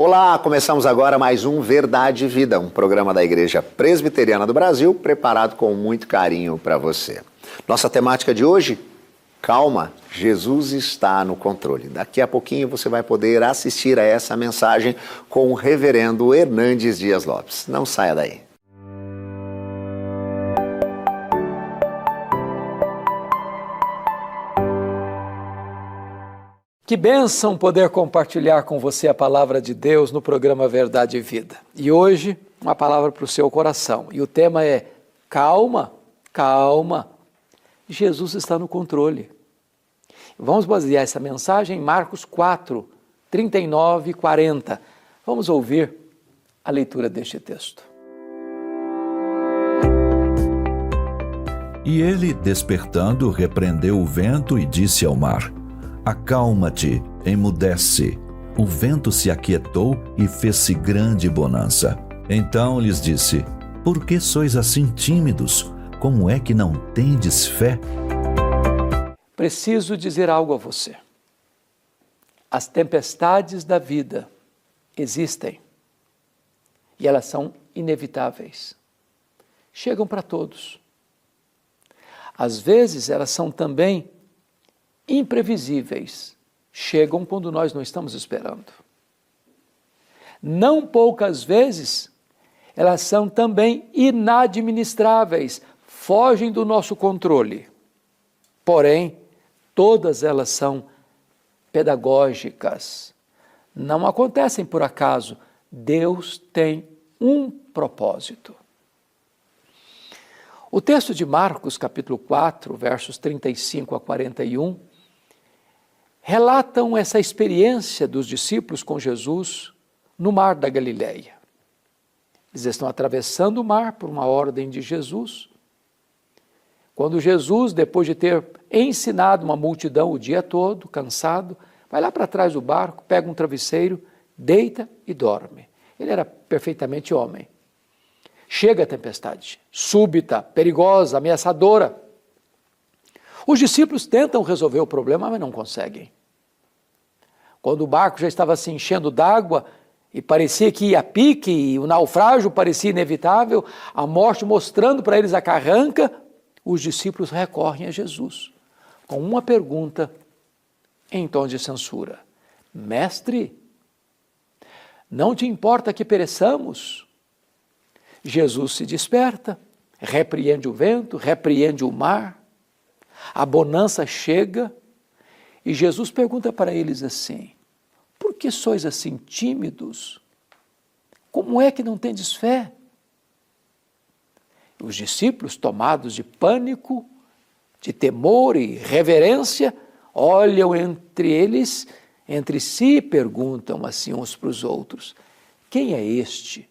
Olá, começamos agora mais um Verdade e Vida, um programa da Igreja Presbiteriana do Brasil, preparado com muito carinho para você. Nossa temática de hoje, calma, Jesus está no controle. Daqui a pouquinho você vai poder assistir a essa mensagem com o reverendo Hernandes Dias Lopes. Não saia daí. Que bênção poder compartilhar com você a palavra de Deus no programa Verdade e Vida. E hoje, uma palavra para o seu coração. E o tema é: calma, calma, Jesus está no controle. Vamos basear essa mensagem em Marcos 4, 39 e 40. Vamos ouvir a leitura deste texto. E ele, despertando, repreendeu o vento e disse ao mar: acalma-te, emudece. O vento se aquietou e fez-se grande bonança. Então lhes disse: por que sois assim tímidos? Como é que não tendes fé? Preciso dizer algo a você. As tempestades da vida existem e elas são inevitáveis. Chegam para todos. Às vezes elas são também imprevisíveis, chegam quando nós não estamos esperando. Não poucas vezes, elas são também inadministráveis, fogem do nosso controle. Porém, todas elas são pedagógicas. Não acontecem por acaso. Deus tem um propósito. O texto de Marcos, capítulo 4, versos 35 a 41, relatam essa experiência dos discípulos com Jesus no mar da Galileia. Eles estão atravessando o mar por uma ordem de Jesus. Quando Jesus, depois de ter ensinado uma multidão o dia todo, cansado, vai lá para trás do barco, pega um travesseiro, deita e dorme. Ele era perfeitamente homem. Chega a tempestade, súbita, perigosa, ameaçadora. Os discípulos tentam resolver o problema, mas não conseguem. Quando o barco já estava se enchendo d'água e parecia que ia a pique, e o naufrágio parecia inevitável, a morte mostrando para eles a carranca, os discípulos recorrem a Jesus com uma pergunta em tom de censura: Mestre, não te importa que pereçamos? Jesus se desperta, repreende o vento, repreende o mar, a bonança chega e Jesus pergunta para eles assim: por que sois assim tímidos? Como é que não tendes fé? Os discípulos, tomados de pânico, de temor e reverência, olham entre si e perguntam assim uns para os outros: quem é este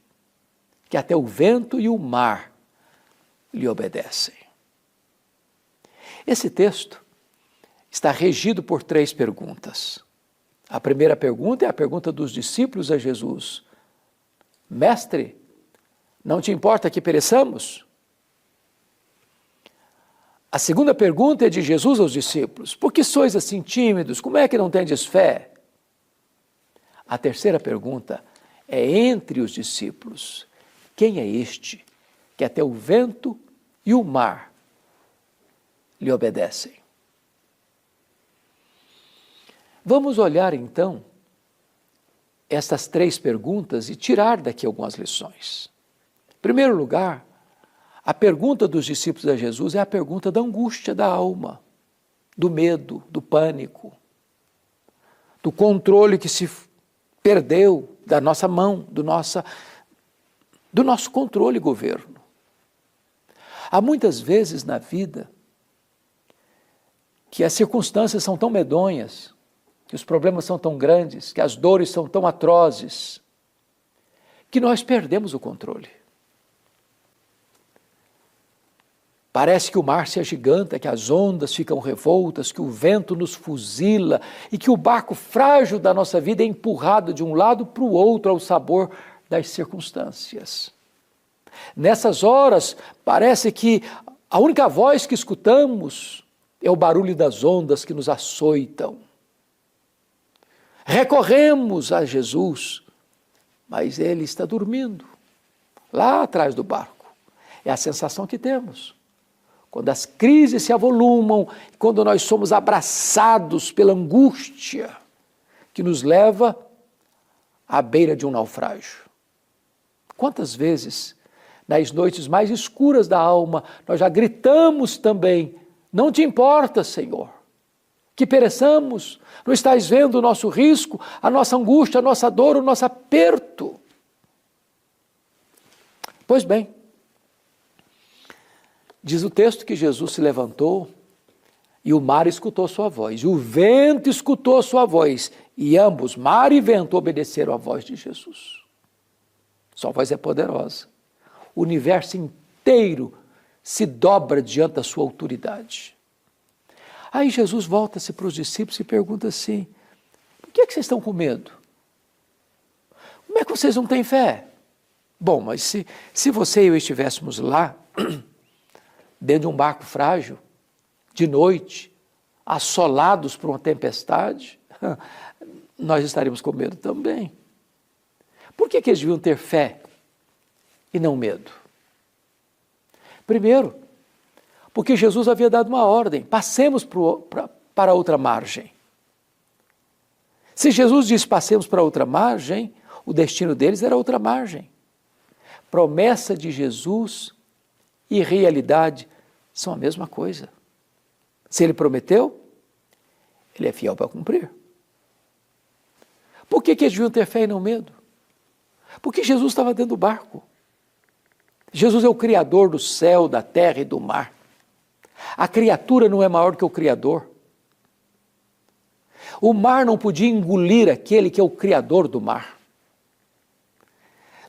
que até o vento e o mar lhe obedecem? Esse texto está regido por 3 perguntas. A primeira pergunta é a pergunta dos discípulos a Jesus: Mestre, não te importa que pereçamos? A segunda pergunta é de Jesus aos discípulos: por que sois assim tímidos? Como é que não tendes fé? A terceira pergunta é entre os discípulos: quem é este que até o vento e o mar lhe obedecem? Vamos olhar então estas 3 perguntas e tirar daqui algumas lições. Em primeiro lugar, a pergunta dos discípulos a Jesus é a pergunta da angústia da alma, do medo, do pânico, do controle que se perdeu da nossa mão, do nosso controle e governo. Há muitas vezes na vida que as circunstâncias são tão medonhas, que os problemas são tão grandes, que as dores são tão atrozes, que nós perdemos o controle. Parece que o mar se agiganta, que as ondas ficam revoltas, que o vento nos fuzila e que o barco frágil da nossa vida é empurrado de um lado para o outro ao sabor das circunstâncias. Nessas horas, parece que a única voz que escutamos é o barulho das ondas que nos açoitam. Recorremos a Jesus mas ele está dormindo, lá atrás do barco. É a sensação que temos. Quando as crises se avolumam, quando nós somos abraçados pela angústia que nos leva à beira de um naufrágio. Quantas vezes, nas noites mais escuras da alma, nós já gritamos também: não te importa, Senhor, que pereçamos, não estás vendo o nosso risco, a nossa angústia, a nossa dor, o nosso aperto. Pois bem, diz o texto que Jesus se levantou e o mar escutou sua voz, e o vento escutou sua voz, e ambos, mar e vento, obedeceram à voz de Jesus. Sua voz é poderosa. O universo inteiro se dobra diante da sua autoridade. Aí Jesus volta-se para os discípulos e pergunta assim: por que vocês estão com medo? Como é que vocês não têm fé? Bom, mas se você e eu estivéssemos lá, dentro de um barco frágil, de noite, assolados por uma tempestade, nós estaríamos com medo também. Por que eles deviam ter fé e não medo? Primeiro, porque Jesus havia dado uma ordem: passemos para outra margem. Se Jesus disse passemos para outra margem, o destino deles era outra margem. Promessa de Jesus e realidade são a mesma coisa. Se ele prometeu, ele é fiel para cumprir. Por que eles deviam ter fé e não medo? Porque Jesus estava dentro do barco. Jesus é o Criador do céu, da terra e do mar. A criatura não é maior que o Criador. O mar não podia engolir aquele que é o Criador do mar.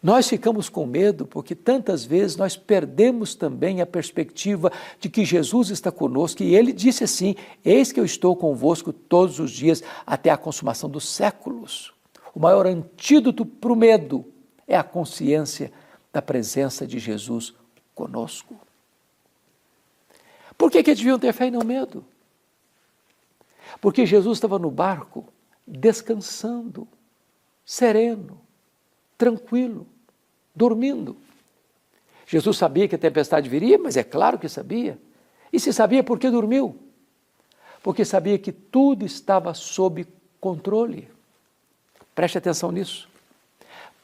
Nós ficamos com medo porque tantas vezes nós perdemos também a perspectiva de que Jesus está conosco, e ele disse assim: eis que eu estou convosco todos os dias até a consumação dos séculos. O maior antídoto para o medo é a consciência da presença de Jesus conosco. Por que eles deviam ter fé e não medo? Porque Jesus estava no barco, descansando, sereno, tranquilo, dormindo. Jesus sabia que a tempestade viria, mas é claro que sabia. E se sabia, por que dormiu? Porque sabia que tudo estava sob controle. Preste atenção nisso.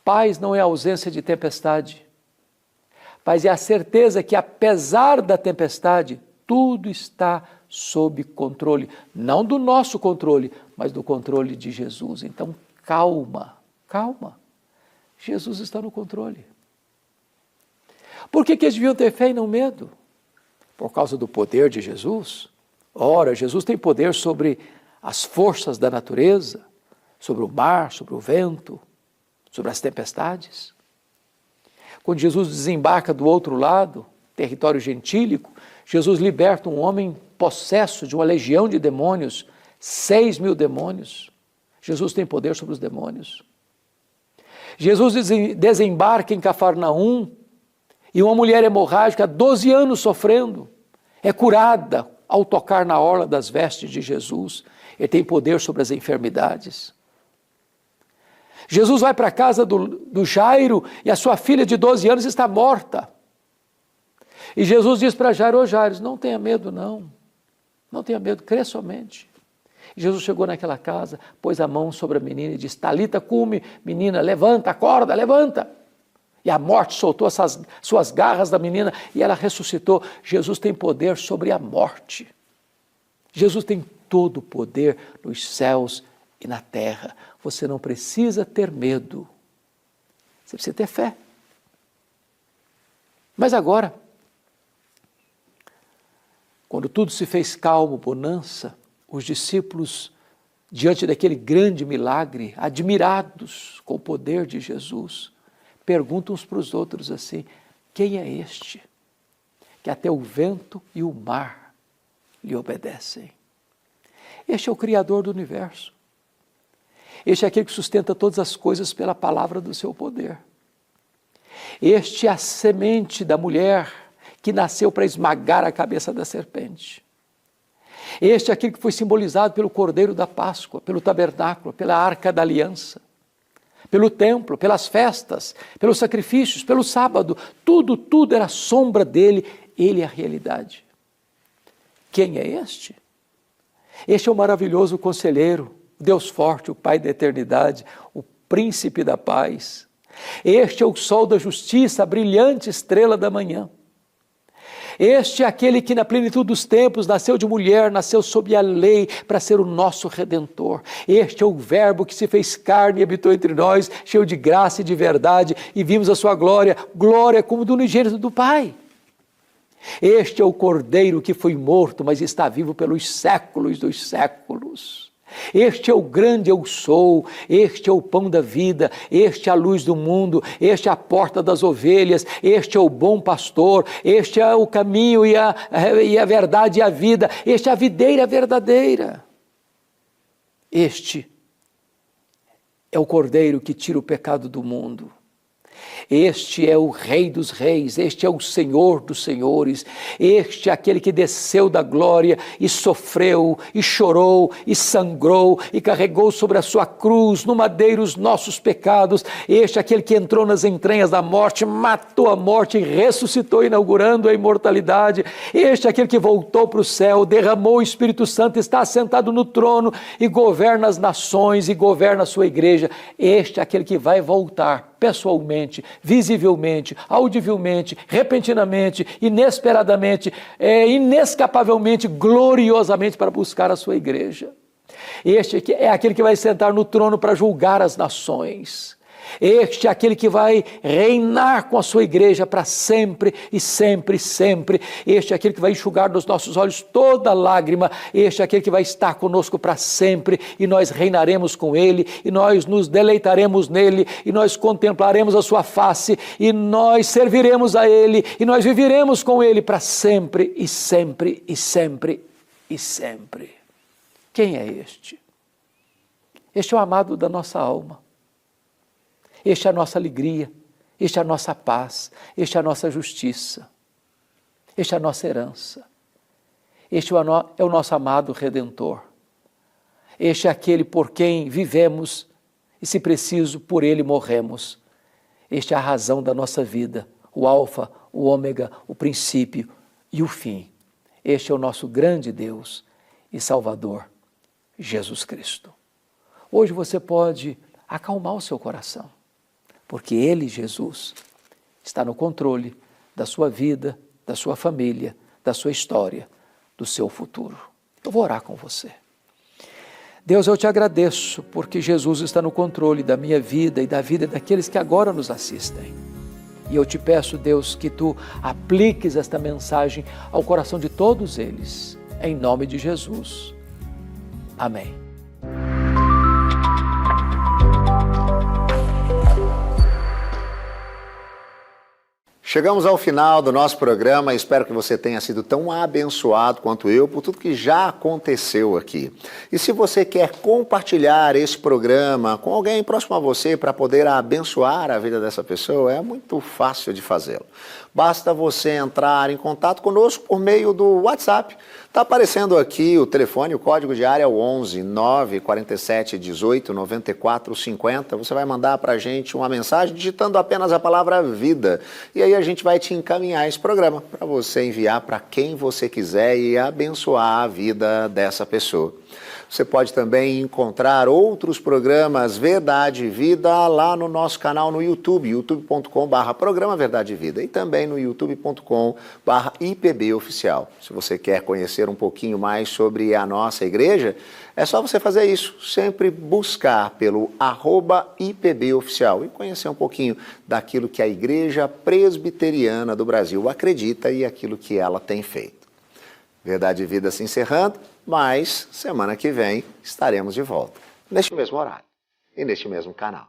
Paz não é a ausência de tempestade. Paz é a certeza que, apesar da tempestade, tudo está sob controle. Não do nosso controle, mas do controle de Jesus. Então, calma, calma. Jesus está no controle. Por que eles deviam ter fé e não medo? Por causa do poder de Jesus? Ora, Jesus tem poder sobre as forças da natureza, sobre o mar, sobre o vento, sobre as tempestades. Quando Jesus desembarca do outro lado, território gentílico, Jesus liberta um homem possesso de uma legião de demônios, 6.000 demônios. Jesus tem poder sobre os demônios. Jesus desembarca em Cafarnaum e uma mulher hemorrágica, há 12 anos sofrendo, é curada ao tocar na orla das vestes de Jesus. Ele tem poder sobre as enfermidades. Jesus vai para a casa do Jairo e a sua filha de 12 anos está morta. E Jesus diz para Jairo: ô Jairo, não tenha medo não, não tenha medo, crê somente. E Jesus chegou naquela casa, pôs a mão sobre a menina e disse: Talita cumi, menina, levanta, acorda, levanta. E a morte soltou essas suas garras da menina e ela ressuscitou. Jesus tem poder sobre a morte. Jesus tem todo o poder nos céus e na terra. Você não precisa ter medo. Você precisa ter fé. Mas agora, quando tudo se fez calmo, bonança, os discípulos, diante daquele grande milagre, admirados com o poder de Jesus, perguntam uns para os outros assim: quem é este que até o vento e o mar lhe obedecem? Este é o Criador do universo. Este é aquele que sustenta todas as coisas pela palavra do seu poder. Este é a semente da mulher que nasceu para esmagar a cabeça da serpente. Este é aquele que foi simbolizado pelo Cordeiro da Páscoa, pelo tabernáculo, pela Arca da Aliança. pelo templo, pelas festas, pelos sacrifícios, pelo sábado. Tudo era sombra dele. Ele é a realidade. Quem é este? Este é o maravilhoso conselheiro, Deus forte, o Pai da eternidade, o príncipe da paz. Este é o sol da justiça, a brilhante estrela da manhã. Este é aquele que na plenitude dos tempos nasceu de mulher, nasceu sob a lei para ser o nosso Redentor. Este é o Verbo que se fez carne e habitou entre nós, cheio de graça e de verdade, e vimos a sua glória, glória como do unigênito do Pai. Este é o Cordeiro que foi morto, mas está vivo pelos séculos dos séculos. Este é o grande eu sou, este é o pão da vida, este é a luz do mundo, este é a porta das ovelhas, este é o bom pastor, este é o caminho e a verdade e a vida, este é a videira verdadeira. Este é o Cordeiro que tira o pecado do mundo. Este é o Rei dos Reis, este é o Senhor dos Senhores, este é aquele que desceu da glória e sofreu, e chorou, e sangrou, e carregou sobre a sua cruz, no madeiro, os nossos pecados. Este é aquele que entrou nas entranhas da morte, matou a morte e ressuscitou, inaugurando a imortalidade. Este é aquele que voltou para o céu, derramou o Espírito Santo, está assentado no trono e governa as nações e governa a sua igreja. Este é aquele que vai voltar pessoalmente, visivelmente, audivelmente, repentinamente, inesperadamente, inescapavelmente, gloriosamente para buscar a sua igreja. Este é aquele que vai sentar no trono para julgar as nações. Este é aquele que vai reinar com a sua igreja para sempre e sempre e sempre. Este é aquele que vai enxugar dos nossos olhos toda lágrima. Este é aquele que vai estar conosco para sempre, e nós reinaremos com ele, e nós nos deleitaremos nele, e nós contemplaremos a sua face, e nós serviremos a ele, e nós viveremos com ele para sempre e sempre e sempre e sempre. Quem é este? Este é o amado da nossa alma. Este é a nossa alegria, este é a nossa paz, este é a nossa justiça, este é a nossa herança, este é o nosso amado Redentor, este é aquele por quem vivemos e, se preciso, por ele morremos. Este é a razão da nossa vida, o alfa, o ômega, o princípio e o fim. Este é o nosso grande Deus e Salvador, Jesus Cristo. Hoje você pode acalmar o seu coração, porque Ele, Jesus, está no controle da sua vida, da sua família, da sua história, do seu futuro. Eu vou orar com você. Deus, eu te agradeço porque Jesus está no controle da minha vida e da vida daqueles que agora nos assistem. E eu te peço, Deus, que Tu apliques esta mensagem ao coração de todos eles, em nome de Jesus. Amém. Chegamos ao final do nosso programa, espero que você tenha sido tão abençoado quanto eu por tudo que já aconteceu aqui. E se você quer compartilhar esse programa com alguém próximo a você para poder abençoar a vida dessa pessoa, é muito fácil de fazê-lo. Basta você entrar em contato conosco por meio do WhatsApp. Está aparecendo aqui o telefone, o código de área é o 11 947 18 94 50. Você vai mandar para a gente uma mensagem digitando apenas a palavra vida. E aí a gente vai te encaminhar esse programa para você enviar para quem você quiser e abençoar a vida dessa pessoa. Você pode também encontrar outros programas Verdade e Vida lá no nosso canal no YouTube, youtube.com/programa Verdade e Vida, e também no youtube.com/IPB Oficial. Se você quer conhecer um pouquinho mais sobre a nossa igreja, é só você fazer isso, sempre buscar pelo @IPB Oficial e conhecer um pouquinho daquilo que a Igreja Presbiteriana do Brasil acredita e aquilo que ela tem feito. Verdade e Vida se encerrando, mas semana que vem estaremos de volta, neste mesmo horário e neste mesmo canal.